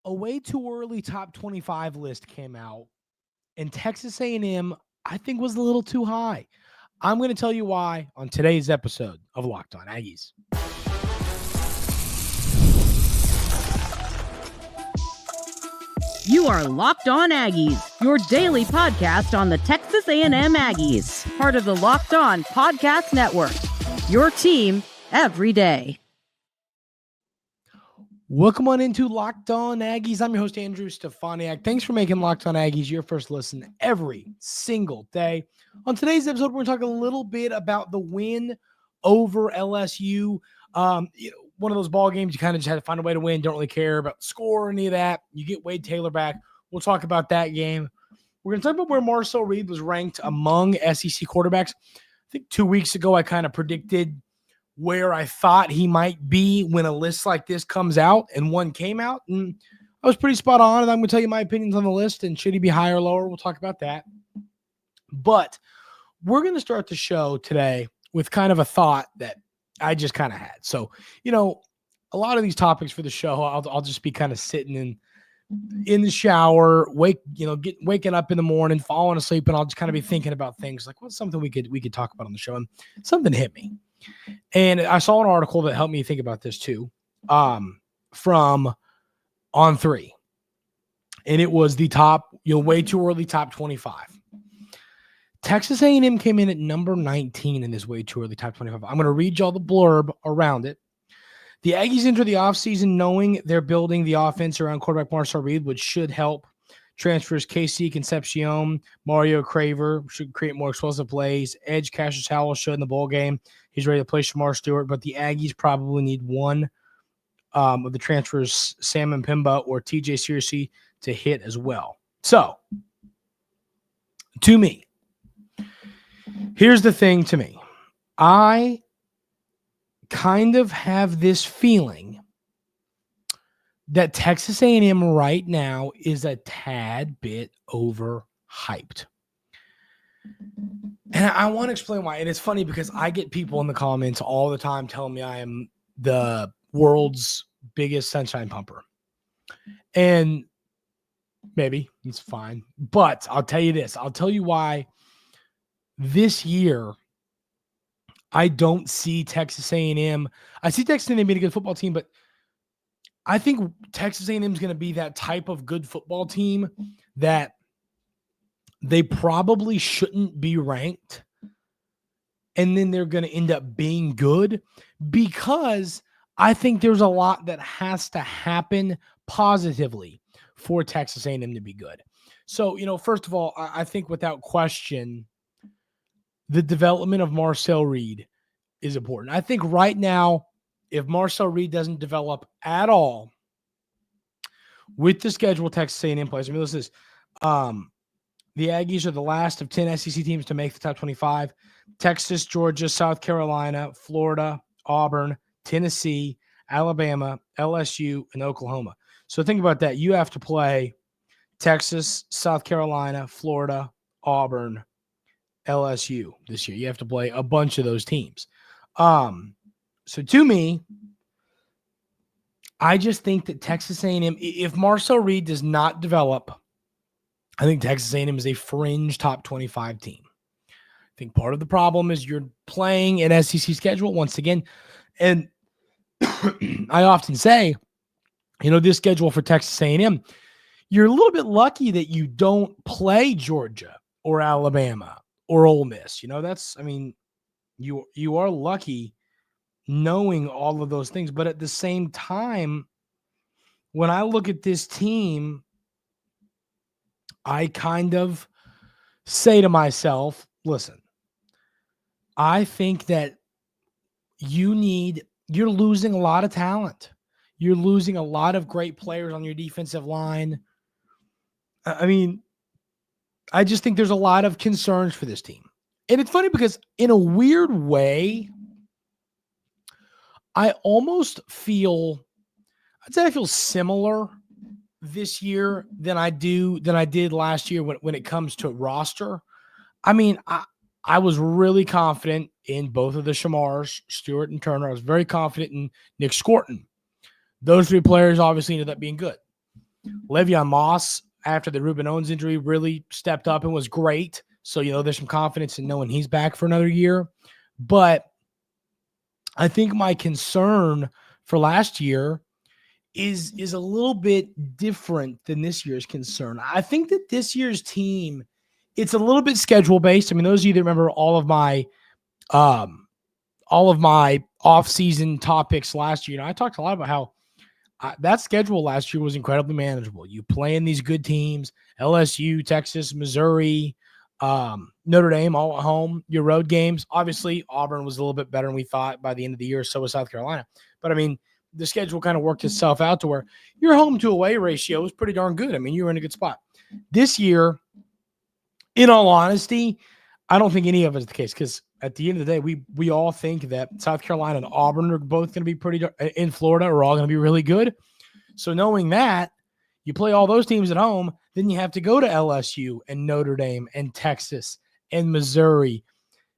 A way too early top 25 list came out, and Texas A&M, I think, was a little too high. I'm going to tell you why on today's episode of Locked On Aggies. You are Locked On Aggies, your daily podcast on the Texas A&M Aggies, part of the Locked On Podcast Network, your team every day. Welcome on into Locked On Aggies. I'm your host, Andrew Stefaniak. Thanks for making Locked On Aggies your first listen every single day. On today's episode, we're going to talk a little bit about the win over LSU. One of those ball games you kind of just had to find a way to win. Don't really care about the score or any of that. You get Wade Taylor back. We'll talk about that game. We're going to talk about where Marcel Reed was ranked among SEC quarterbacks. I think 2 weeks ago, I kind of predicted where I thought he might be when a list like this comes out, and one came out, and I was pretty spot on, and I'm going to tell you my opinions on the list, and should he be higher or lower? We'll talk about that. But we're going to start the show today with kind of a thought that I just kind of had. So, a lot of these topics for the show, I'll just be kind of sitting in the shower, waking up in the morning, falling asleep, and I'll just kind of be thinking about things like what's something we could talk about on the show, and something hit me. And I saw an article that helped me think about this too, from On3. And it was the top, way too early top 25. Texas A&M came in at number 19 in this way too early top 25. I'm going to read y'all the blurb around it. The Aggies enter the offseason knowing they're building the offense around quarterback Marcel Reed, which should help. Transfers KC Concepcion, Mario Craver should create more explosive plays. Edge Cassius Howell showed in the bowl game he's ready to play Shamar Stewart, but the Aggies probably need one of the transfers, Sam and Pimba or TJ Searcy, to hit as well. So, to me, here's the thing to me. I kind of have this feeling that Texas A&M right now is a tad bit overhyped. And I want to explain why. And it's funny because I get people in the comments all the time telling me I am the world's biggest sunshine pumper. And maybe it's fine. But I'll tell you this. I'll tell you why this year I don't see Texas A&M. I see Texas A&M being a good football team, but I think Texas A&M is going to be that type of good football team that they probably shouldn't be ranked, and then they're going to end up being good because I think there's a lot that has to happen positively for Texas A&M to be good. So, first of all, I think without question, the development of Marcel Reed is important. I think right now, if Marcel Reed doesn't develop at all with the schedule Texas A&M plays, listen to this. The Aggies are the last of 10 SEC teams to make the top 25. Texas, Georgia, South Carolina, Florida, Auburn, Tennessee, Alabama, LSU, and Oklahoma. So think about that. You have to play Texas, South Carolina, Florida, Auburn, LSU this year. You have to play a bunch of those teams. So to me, I just think that Texas A&M, if Marcel Reed does not develop, I think Texas A&M is a fringe top 25 team. I think part of the problem is you're playing an SEC schedule once again. And I often say, this schedule for Texas A&M, you're a little bit lucky that you don't play Georgia or Alabama or Ole Miss. You are lucky knowing all of those things. But at the same time, when I look at this team, I kind of say to myself, listen, I think that you're losing a lot of talent. You're losing a lot of great players on your defensive line. I just think there's a lot of concerns for this team. And it's funny because in a weird way, I almost feel similar this year than I did last year when it comes to roster. I was really confident in both of the Shamars, Stewart and Turner. I was very confident in Nick Scorton. Those three players obviously ended up being good. Le'Veon Moss, after the Reuben Owens injury, really stepped up and was great. So, there's some confidence in knowing he's back for another year. But I think my concern for last year is a little bit different than this year's concern. I think that this year's team, it's a little bit schedule based. I mean, those of you that remember all of my off-season topics last year, I talked a lot about how that schedule last year was incredibly manageable. You play in these good teams, LSU, Texas, Missouri, Notre Dame, all at home. Your road games, obviously, Auburn was a little bit better than we thought by the end of the year. So was South Carolina. But, I mean, the schedule kind of worked itself out to where your home to away ratio was pretty darn good. I mean, you were in a good spot. This year, in all honesty, I don't think any of it is the case because at the end of the day, we all think that South Carolina and Auburn are both going to be pretty – in Florida are all going to be really good. So knowing that, you play all those teams at home, then you have to go to LSU and Notre Dame and Texas and Missouri.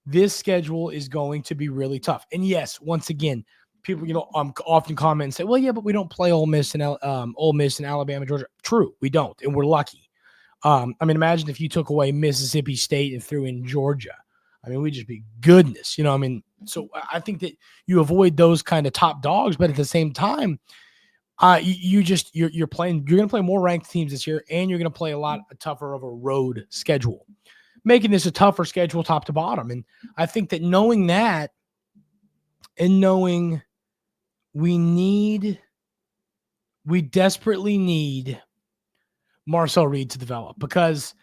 This schedule is going to be really tough. And yes, once again, people, often comment and say, well, yeah, but we don't play Ole Miss and Alabama, Georgia. True, we don't, and we're lucky. I mean, imagine if you took away Mississippi State and threw in Georgia. I mean, we'd just be goodness, So I think that you avoid those kind of top dogs, but at the same time, you're going to play more ranked teams this year, and you're going to play a lot tougher of a road schedule, making this a tougher schedule top to bottom. And I think that knowing that, and knowing we desperately need Marcel Reed to develop because,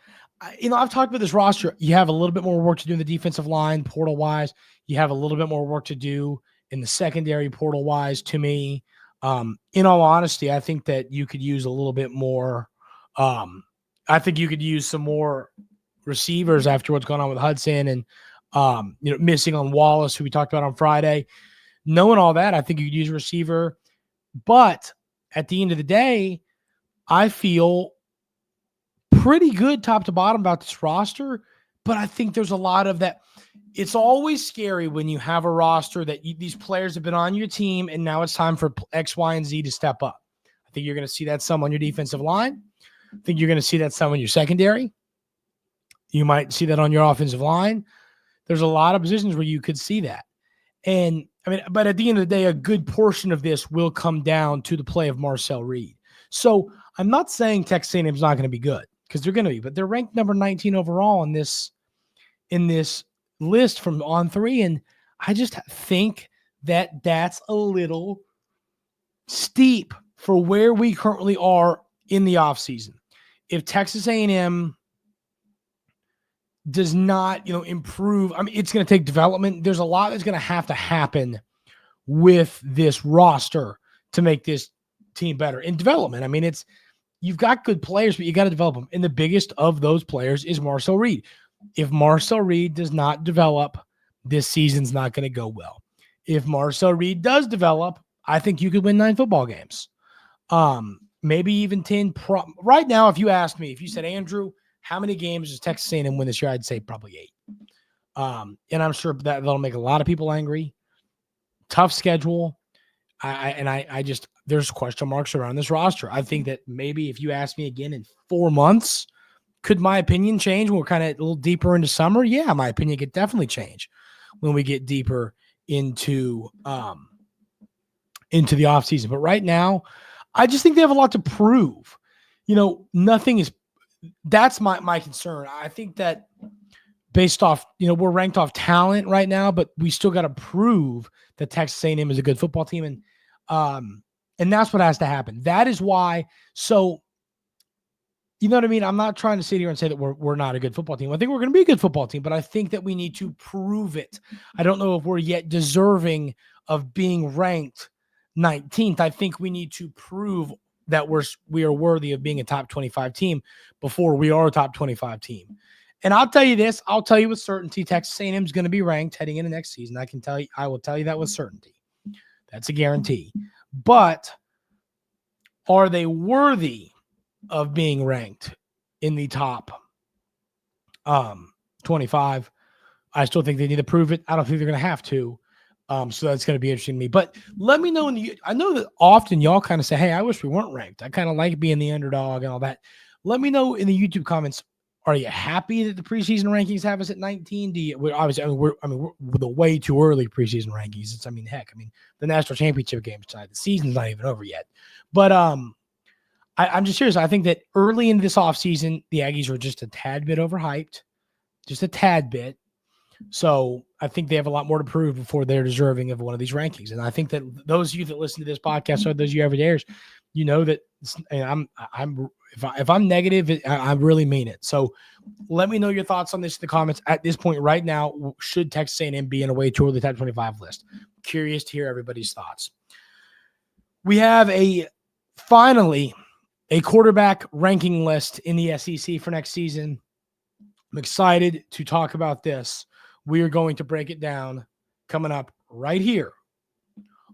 I've talked about this roster. You have a little bit more work to do in the defensive line, portal-wise. You have a little bit more work to do in the secondary, portal-wise, to me. In all honesty, I think that you could use a little bit more. I think you could use some more receivers after what's going on with Hudson and, missing on Wallace, who we talked about on Friday. Knowing all that, I think you could use a receiver. But at the end of the day, I feel pretty good top to bottom about this roster. But I think there's a lot of that. It's always scary when you have a roster that these players have been on your team and now it's time for X, Y, and Z to step up. I think you're going to see that some on your defensive line. I think you're going to see that some on your secondary. You might see that on your offensive line. There's a lot of positions where you could see that. And I mean, but at the end of the day, a good portion of this will come down to the play of Marcel Reed. So I'm not saying Texas A&M is not going to be good because they're going to be, but they're ranked number 19 overall in this list from On3. And I just think that that's a little steep for where we currently are in the offseason. If Texas A&M does not, improve, I mean, it's going to take development. There's a lot that's going to happen with this roster to make this team better in development. I mean, you've got good players, but you got to develop them. And the biggest of those players is Marcel Reed. If Marcel Reed does not develop, this season's not going to go well. If Marcel Reed does develop, I think you could win 9 football games. Maybe even 10. Right now, if you asked me, if you said, Andrew, how many games does Texas A&M win this year? I'd say probably 8. And I'm sure that'll make a lot of people angry. Tough schedule. There's question marks around this roster. I think that maybe if you ask me again in 4 months, could my opinion change when we're kind of a little deeper into summer? Yeah, my opinion could definitely change when we get deeper into the offseason. But right now, I just think they have a lot to prove. That's my concern. I think that based off, we're ranked off talent right now, but we still got to prove that Texas A&M is a good football team. And that's what has to happen. That is why. So, you know what I mean? I'm not trying to sit here and say that we're not a good football team. I think we're going to be a good football team, but I think that we need to prove it. I don't know if we're yet deserving of being ranked 19th. I think we need to prove that we are worthy of being a top 25 team before we are a top 25 team. And I'll tell you this, I'll tell you with certainty, Texas A&M is going to be ranked heading into next season. I will tell you that with certainty. That's a guarantee. But are they worthy of being ranked in the top 25? I still think they need to prove it. I don't think they're going to have to. So that's going to be interesting to me. But let me know I know that often y'all kind of say, hey, I wish we weren't ranked. I kind of like being the underdog and all that. Let me know in the YouTube comments. Are you happy that the preseason rankings have us at 19? We're the way too early preseason rankings. The national championship game tonight. The season's not even over yet. But I'm just serious. I think that early in this offseason, the Aggies were just a tad bit overhyped, just a tad bit. So I think they have a lot more to prove before they're deserving of one of these rankings. And I think that those of you that listen to this podcast, or those of you every day, you know that if I'm negative, I really mean it. So let me know your thoughts on this in the comments at this point right now. Should Texas A&M be in a way too early top 25 list? I'm curious to hear everybody's thoughts. We have finally a quarterback ranking list in the SEC for next season. I'm excited to talk about this. We are going to break it down coming up right here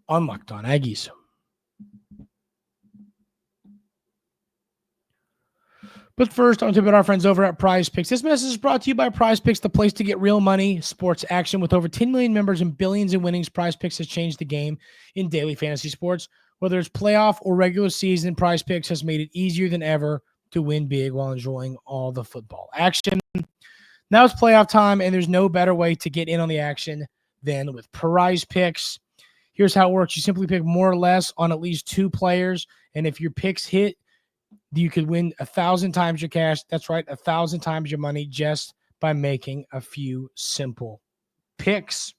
on Locked On Aggies. But first, I want to talk about our friends over at Prize Picks. This message is brought to you by Prize Picks, the place to get real money, sports action. With over 10 million members and billions in winnings, Prize Picks has changed the game in daily fantasy sports. Whether it's playoff or regular season, Prize Picks has made it easier than ever to win big while enjoying all the football action. Now it's playoff time, and there's no better way to get in on the action than with Prize Picks. Here's how it works. You simply pick more or less on at least 2 players, and if your picks hit, you could win 1,000 times your cash. That's right, 1,000 times your money just by making a few simple picks.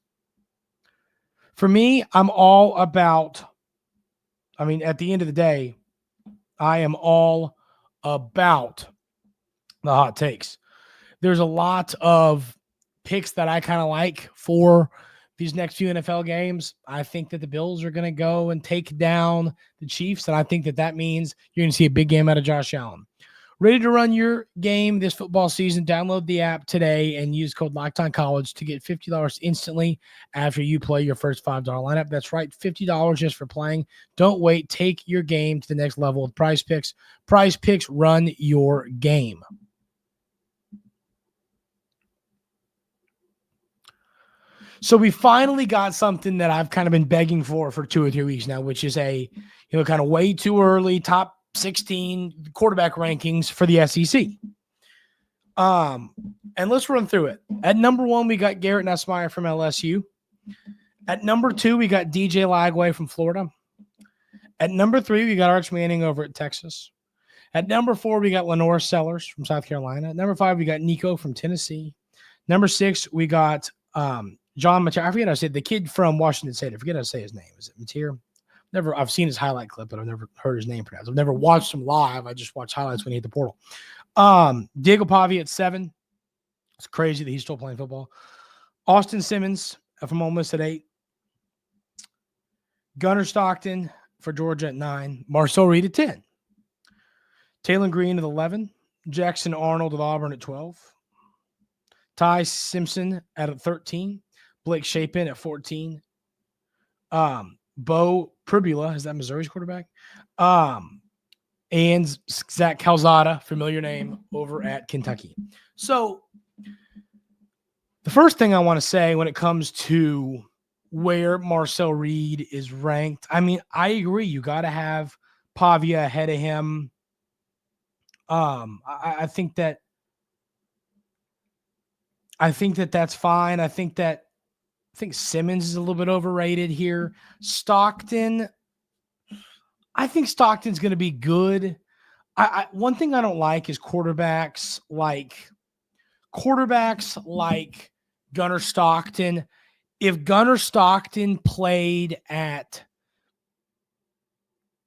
For me, I'm all about, at the end of the day, I am all about the hot takes. There's a lot of picks that I kind of like for these next few NFL games. I think that the Bills are going to go and take down the Chiefs, and I think that means you're going to see a big game out of Josh Allen. Ready to run your game this football season? Download the app today and use code LOCKEDONCollege to get $50 instantly after you play your first $5 lineup. That's right, $50 just for playing. Don't wait. Take your game to the next level with Prize Picks. Prize Picks, run your game. So we finally got something that I've kind of been begging for 2 or 3 weeks now, which is a, kind of way too early top 16 quarterback rankings for the SEC. And let's run through it. At number 1, we got Garrett Nussmeier from LSU. At number 2, we got DJ Lagway from Florida. At number 3, we got Arch Manning over at Texas. At number 4, we got Lenore Sellers from South Carolina. At number 5, we got Nico from Tennessee. Number 6, we got John Mateer. I forget how to say it. The kid from Washington State. I forget how to say his name. Is it Mateer? I've seen his highlight clip, but I've never heard his name pronounced. I've never watched him live. I just watched highlights when he hit the portal. Diego Pavia at 7. It's crazy that he's still playing football. Austin Simmons from Ole Miss at 8. Gunnar Stockton for Georgia at 9. Marcel Reed at 10. Taylor Green at 11. Jackson Arnold at Auburn at 12. Ty Simpson at 13. Blake Shapen at 14. Bo Pribula, is that Missouri's quarterback? And Zach Calzada, familiar name, over at Kentucky. So the first thing I want to say when it comes to where Marcel Reed is ranked, I agree. You got to have Pavia ahead of him. I think that that's fine. I think Simmons is a little bit overrated here. Stockton, I think Stockton's going to be good. One thing I don't like is quarterbacks like Gunnar Stockton. If Gunnar Stockton played at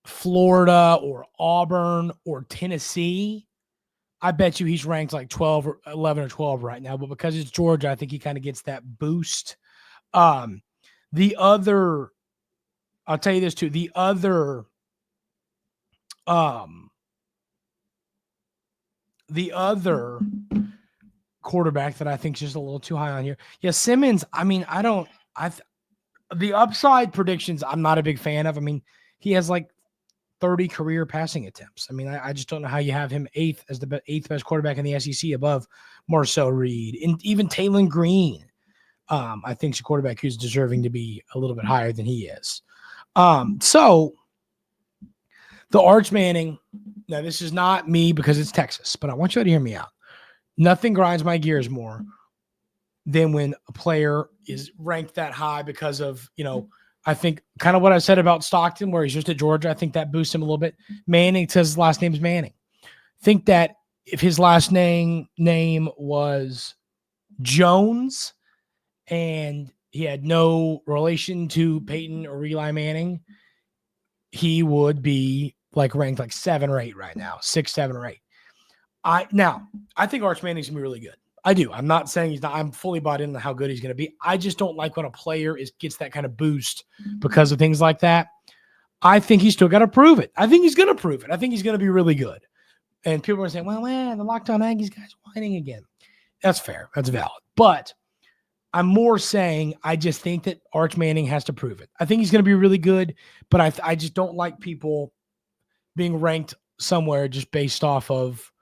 Florida or Auburn or Tennessee, I bet you he's ranked like 12 or 11 or 12 right now. But because it's Georgia, I think he kind of gets that boost. I'll tell you this too. The other quarterback that I think is just a little too high on here. Yeah, Simmons. The upside predictions, I'm not a big fan of. He has like 30 career passing attempts. I just don't know how you have him eighth as the eighth best quarterback in the SEC above Marcel Reed and even Taylor Green. I think he's a quarterback who's deserving to be a little bit higher than he is. So the Arch Manning, now this is not me because it's Texas, but I want you to hear me out. Nothing grinds my gears more than when a player is ranked that high because of, I think kind of what I said about Stockton, where he's just at Georgia. I think that boosts him a little bit. Manning says his last name is Manning. Think that if his last name was Jones and he had no relation to Peyton or Eli Manning, he would be ranked 7 or 8 right now, 6, 7, or 8. I think Arch Manning's gonna be really good. I do. I'm not saying he's not. I'm fully bought into how good he's going to be. I just don't like when a player gets that kind of boost because of things like that. I think he's still got to prove it. I think he's going to prove it. I think he's going to be really good. And people are saying, well, the Locked On Aggies guy's whining again. That's fair. That's valid. But I'm more saying I just think that Arch Manning has to prove it. I think he's going to be really good, but I just don't like people being ranked somewhere just based off of.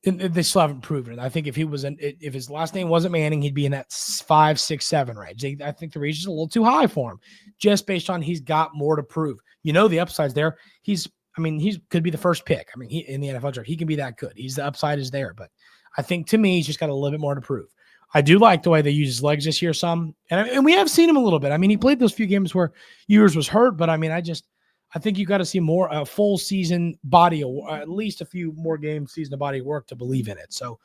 They still haven't proven it. I think if his last name wasn't Manning, he'd be in that 5, 6, 7 range. I think the range is a little too high for him, just based on he's got more to prove. The upside's there. He could be the first pick. In the NFL draft, he can be that good. The upside is there, but I think to me, he's just got a little bit more to prove. I do like the way they use his legs this year some, and we have seen him a little bit. He played those few games where Ewers was hurt, but I think you got to see more a full season body, at least a few more games season of body work to believe in it. So,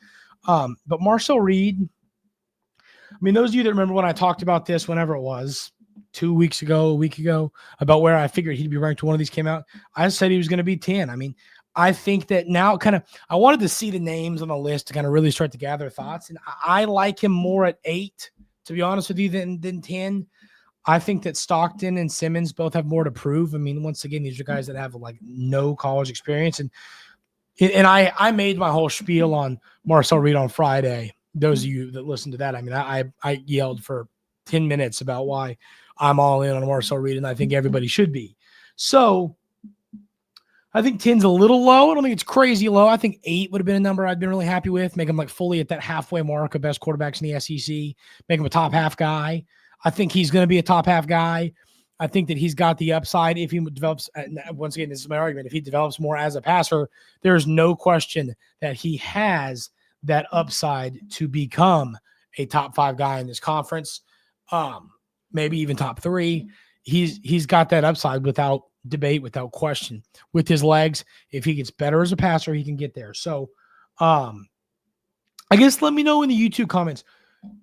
but Marcel Reed, those of you that remember when I talked about this, whenever it was 2 weeks ago, a week ago, about where I figured he'd be ranked when one of these came out, I said he was going to be 10. I think that now I wanted to see the names on the list to kind of really start to gather thoughts. And I like him more at 8, to be honest with you, than 10. I think that Stockton and Simmons both have more to prove. Once again, these are guys that have no college experience. And I made my whole spiel on Marcel Reed on Friday. Those of you that listened to that, I yelled for 10 minutes about why I'm all in on Marcel Reed, and I think everybody should be. So I think 10's a little low. I don't think it's crazy low. I think 8 would have been a number I'd been really happy with. Make him fully at that halfway mark of best quarterbacks in the SEC. Make him a top half guy. I think he's going to be a top half guy. I think that he's got the upside if he develops. Once again, this is my argument. If he develops more as a passer, there's no question that he has that upside to become a top 5 guy in this conference. Maybe even top 3. He's got that upside without debate, without question. With his legs, if he gets better as a passer, he can get there. So, I guess let me know in the YouTube comments.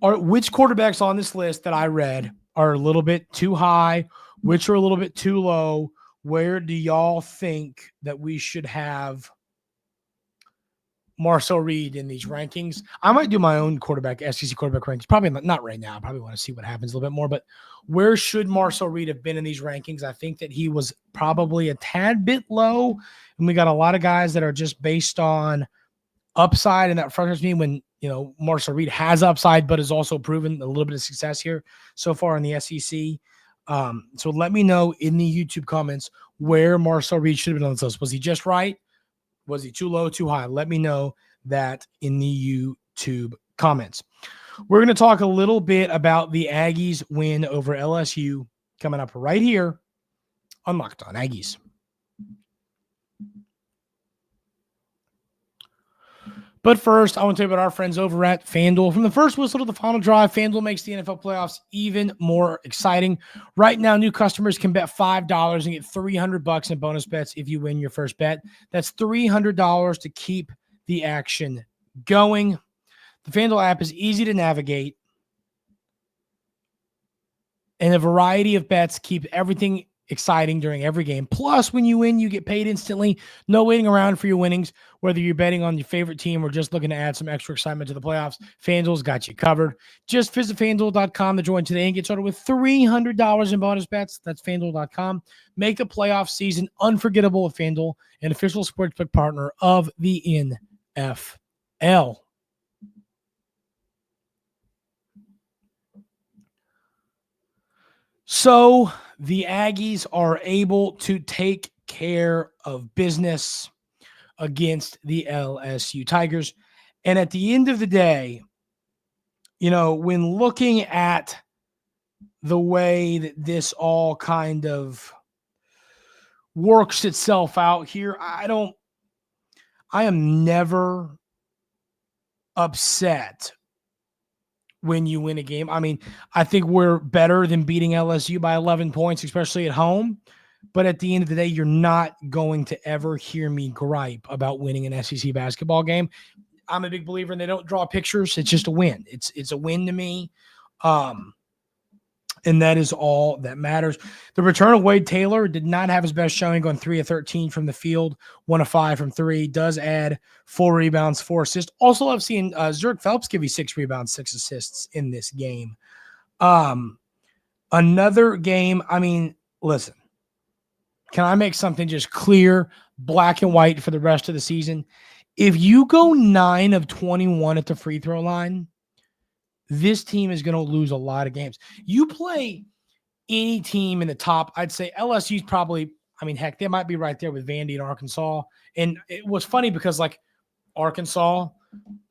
Which quarterbacks on this list that I read are a little bit too high, which are a little bit too low? Where do y'all think that we should have Marcel Reed in these rankings? I might do my own SEC quarterback rankings. Probably not right now. I probably want to see what happens a little bit more. But where should Marcel Reed have been in these rankings? I think that he was probably a tad bit low. And we got a lot of guys that are just based on upside, and that frustrates me when Marcel Reed has upside, but has also proven a little bit of success here so far in the SEC. So let me know in the YouTube comments where Marcel Reed should have been on this list. Was he just right? Was he too low, too high? Let me know that in the YouTube comments. We're going to talk a little bit about the Aggies win over LSU coming up right here on Locked On Aggies. But first, I want to tell you about our friends over at FanDuel. From the first whistle to the final drive, FanDuel makes the NFL playoffs even more exciting. Right now, new customers can bet $5 and get $300 in bonus bets if you win your first bet. That's $300 to keep the action going. The FanDuel app is easy to navigate, and a variety of bets keep everything exciting during every game. Plus, when you win, you get paid instantly. No waiting around for your winnings. Whether you're betting on your favorite team or just looking to add some extra excitement to the playoffs, FanDuel's got you covered. Just visit FanDuel.com to join today and get started with $300 in bonus bets. That's FanDuel.com. Make the playoff season unforgettable with FanDuel, an official sportsbook partner of the NFL. So the Aggies are able to take care of business against the LSU Tigers. And at the end of the day, when looking at the way that this all kind of works itself out here. I am never upset when you win a game. I mean, I think we're better than beating LSU by 11 points, especially at home. But at the end of the day, you're not going to ever hear me gripe about winning an SEC basketball game. I'm a big believer in they don't draw pictures. It's just a win. It's a win to me. And that is all that matters. The return of Wade Taylor did not have his best showing, going 3 of 13 from the field, 1 of 5 from 3. Does add 4 rebounds, 4 assists. Also love seeing Zerk Phelps give you 6 rebounds, 6 assists in this game. Another game, I mean, listen, can I make something just clear, black and white for the rest of the season? If you go 9 of 21 at the free throw line, this team is going to lose a lot of games. You play any team in the top, I'd say LSU's probably, I mean, heck, they might be right there with Vandy and Arkansas. And it was funny because, like, Arkansas,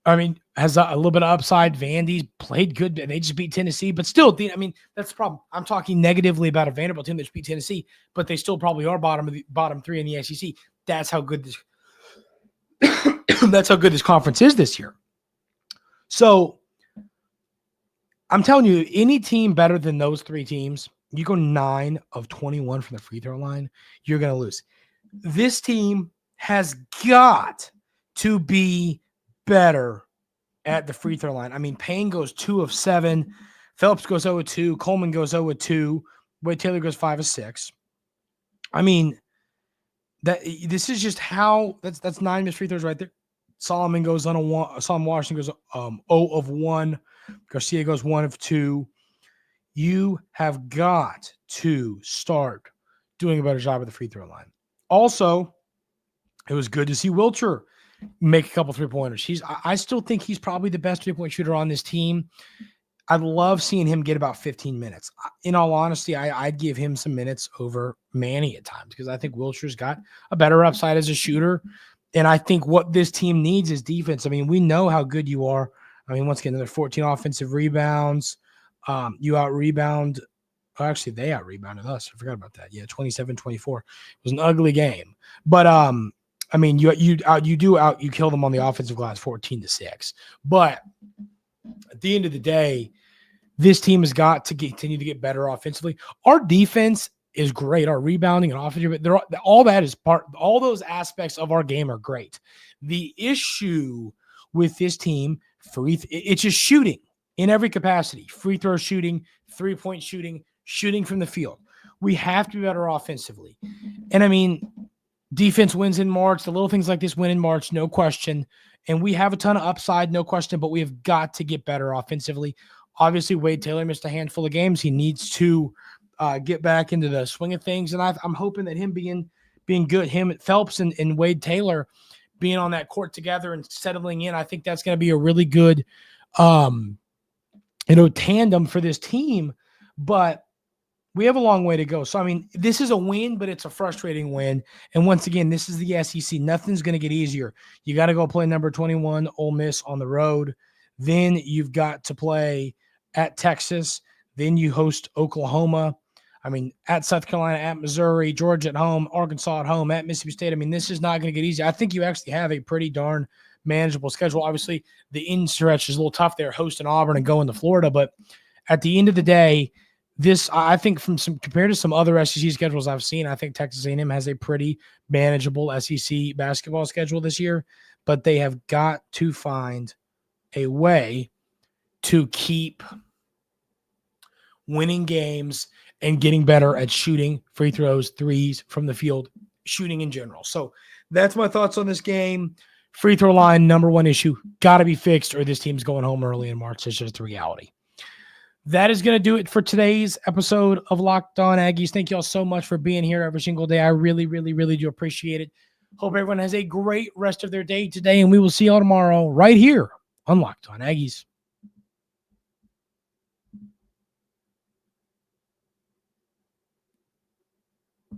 I mean, has a little bit of upside. Vandy's played good. They just beat Tennessee. But still, I mean, that's the problem. I'm talking negatively about a Vanderbilt team that just beat Tennessee, but they still probably are bottom 3 in the SEC. That's how good this that's how good this conference is this year. So I'm telling you, any team better than those 3 teams, you go 9 of 21 from the free throw line, you're going to lose. This team has got to be better at the free throw line. I mean, Payne goes 2 of 7. Phelps goes 0 of 2. Coleman goes 0 of 2. Wade Taylor goes 5 of 6. I mean, this is just how that's 9 missed free throws right there. Solomon goes on a 1. Solomon Washington goes 0 of 1. Garcia goes 1 of 2. You have got to start doing a better job at the free throw line. Also, it was good to see Wilcher make a couple 3-pointers. I still think he's probably the best 3-point shooter on this team. I'd love seeing him get about 15 minutes. In all honesty, I'd give him some minutes over Manny at times because I think Wilcher's got a better upside as a shooter. And I think what this team needs is defense. I mean, we know how good you are. I mean, once again, another 14 offensive rebounds. You out-rebound. Oh, actually, they out-rebounded us. I forgot about that. Yeah, 27-24. It was an ugly game. But, I mean, you kill them on the offensive glass 14-6. But at the end of the day, this team has got to continue to get better offensively. Our defense is great. Our rebounding and offensive, all that is all those aspects of our game are great. The issue with this team, it's just shooting in every capacity. Free throw shooting, 3-point shooting, shooting from the field. We have to be better offensively. And I mean, defense wins in March. The little things like this win in March, no question. And we have a ton of upside, no question, but we have got to get better offensively. Obviously, Wade Taylor missed a handful of games. He needs to get back into the swing of things. And I'm hoping that him being good, him, Phelps, and Wade Taylor being on that court together and settling in, I think that's going to be a really good, tandem for this team. But we have a long way to go. So, I mean, this is a win, but it's a frustrating win. And once again, this is the SEC. Nothing's going to get easier. You got to go play number 21, Ole Miss, on the road. Then you've got to play at Texas. Then you host Oklahoma. I mean, at South Carolina, at Missouri, Georgia at home, Arkansas at home, at Mississippi State. I mean, this is not going to get easy. I think you actually have a pretty darn manageable schedule. Obviously, the end stretch is a little tough there, hosting Auburn and going to Florida. But at the end of the day, this, I think, compared to some other SEC schedules I've seen, I think Texas A&M has a pretty manageable SEC basketball schedule this year. But they have got to find a way to keep winning games and getting better at shooting free throws, threes from the field, shooting in general. So that's my thoughts on this game. Free throw line, number one issue, got to be fixed or this team's going home early in March. It's just the reality. That is going to do it for today's episode of Locked On Aggies. Thank you all so much for being here every single day. I really, really, really do appreciate it. Hope everyone has a great rest of their day today, and we will see you all tomorrow right here on Locked On Aggies.